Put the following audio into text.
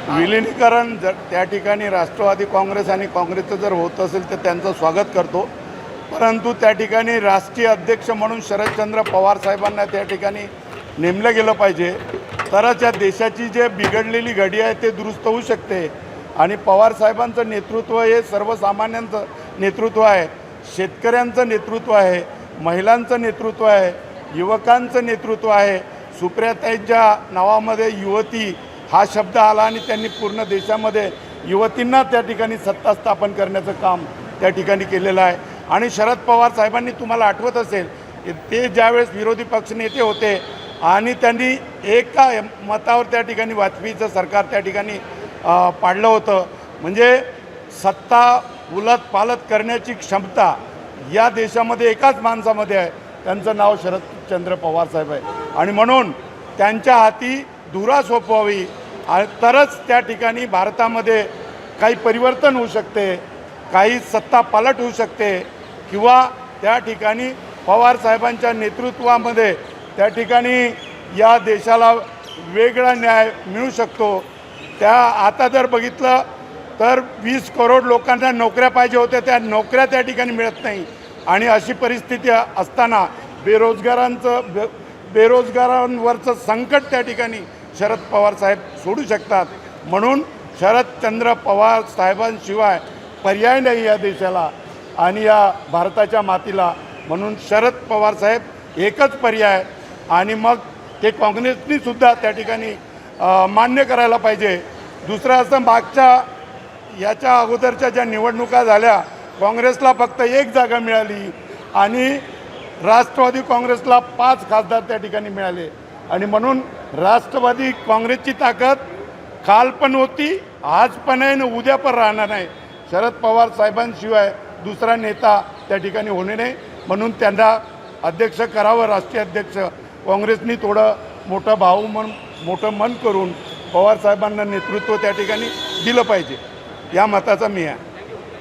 विलिनीकरण जर त्या ठिकाणी राष्ट्रवादी काँग्रेस आणि काँग्रेसचं जर होत असेल तर त्यांचं स्वागत करतो, परंतु त्या ठिकाणी राष्ट्रीय अध्यक्ष म्हणून शरदचंद्र पवार साहेबांना त्या ठिकाणी नेमलं गेलं पाहिजे, तरच या देशाची जे बिघडलेली घडी आहे ते दुरुस्त होऊ शकते. आणि पवार साहेबांचं नेतृत्व हे सर्वसामान्यांचं नेतृत्व आहे, शेतकऱ्यांचं नेतृत्व आहे, महिलांचं नेतृत्व आहे, युवकांचं नेतृत्व आहे. सुप्रियाताईंच्या नावामध्ये युवती हा शब्द आला आणि त्यांनी पूर्ण देशामध्ये युवतींना त्या ठिकाणी सत्ता स्थापन करण्याचं काम त्या ठिकाणी केलेलं आहे. आणि शरद पवार साहेबांनी तुम्हाला आठवत असेल ते ज्यावेळेस विरोधी पक्षनेते होते आणि त्यांनी एका मतावर त्या ठिकाणी वाजपेयीचं सरकार त्या ठिकाणी पाडलं होतं. म्हणजे सत्ता उलट पालट करण्याची क्षमता या देशामध्ये एकाच माणसामध्ये आहे, त्यांचं नाव शरदचंद्र पवार साहेब आहे. आणि म्हणून त्यांच्या हाती धुरा सोपवावी तरच त्या ठिकाणी भारतामध्ये काही परिवर्तन होऊ शकते, काही सत्ता पालट होऊ शकते किंवा त्या ठिकाणी पवार साहेबांच्या नेतृत्वामध्ये त्या ठिकाणी या देशाला वेगळा न्याय मिळू शकतो. त्या आता जर बघितलं तर 20 करोड लोकांना नोकऱ्या पाहिजे होत्या, त्या नोकऱ्या त्या ठिकाणी मिळत नाही. आणि अशी परिस्थिती असताना बेरोजगारांवरचं संकट त्या ठिकाणी शरद पवार साहेब सोडू शकतात. म्हणून शरदचंद्र पवार साहेबांशिवाय पर्याय नाही या देशाला आणि या भारताच्या मातीला. म्हणून शरद पवार साहेब एकच पर्याय. आणि मग ते काँग्रेसनी सुद्धा त्या ठिकाणी मान्य करायला पाहिजे. दुसरं असं याच्या अगोदरच्या ज्या निवडणुका झाल्या काँग्रेसला फक्त 1 जागा मिळाली आणि राष्ट्रवादी काँग्रेसला 5 खासदार त्या ठिकाणी मिळाले. आणि म्हणून राष्ट्रवादी काँग्रेसची ताकद काल पण होती, आज पण आहे आणि उद्या पण राहणार नाही. शरद पवार साहेबांशिवाय दुसरा नेता त्या ठिकाणी होणे नाही. म्हणून त्यांना अध्यक्ष करावं राष्ट्रीय अध्यक्ष. काँग्रेसनी थोडं मोठं मन करून पवार साहेबांना नेतृत्व त्या ठिकाणी दिलं पाहिजे, या मताचा मी आहे.